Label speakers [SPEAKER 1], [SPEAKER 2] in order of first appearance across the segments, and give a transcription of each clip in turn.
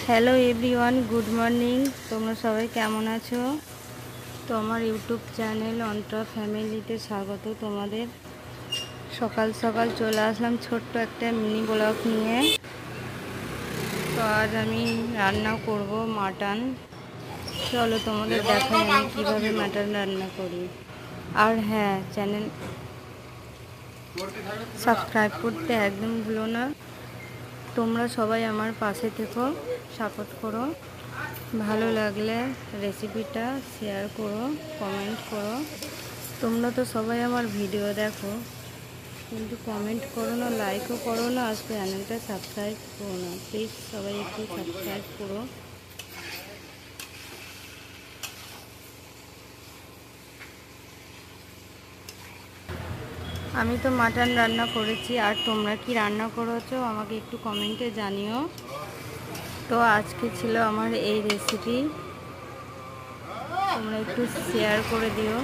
[SPEAKER 1] Hello everyone, good morning. তোমরা সবাই কেমন আছো? তো আমার ইউটিউব চ্যানেল অন্ত্রা ফ্যামিলিতে স্বাগত তোমাদের। সকাল সকাল চলে আসলাম ছোট্ট একটা মিনি ব্লগ নিয়ে। তো আজ আমি রান্না করব মাটন। চলো তোমাদের দেখাই আমি কীভাবে মাটন রান্না করি। আর হ্যাঁ, চ্যানেল সাবস্ক্রাইব করতে একদম ভুলো না। তোমরা সবাই আমার পাশে থেকো, সাপোর্ট করো। ভালো লাগলে রেসিপিটা শেয়ার করো, কমেন্ট করো। তোমরা তো সবাই আমার ভিডিও দেখো, কিন্তু কমেন্ট করো না, লাইকও করো না, আর চ্যানেলটা সাবস্ক্রাইব করো না। প্লিজ সবাই একটু সাবস্ক্রাইব করো। আমি তো মাটন রান্না করেছি, আর তোমরা কি রান্না করেছো আমাকে একটু কমেন্টে জানিও। তো আজকে ছিল আমার এই রেসিপি, তোমরা একটু শেয়ার করে দিও।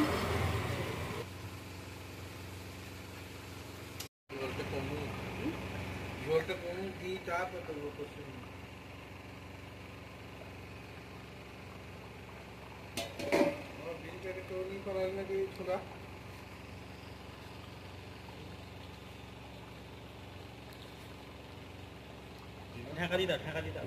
[SPEAKER 2] ঢাকা দিদা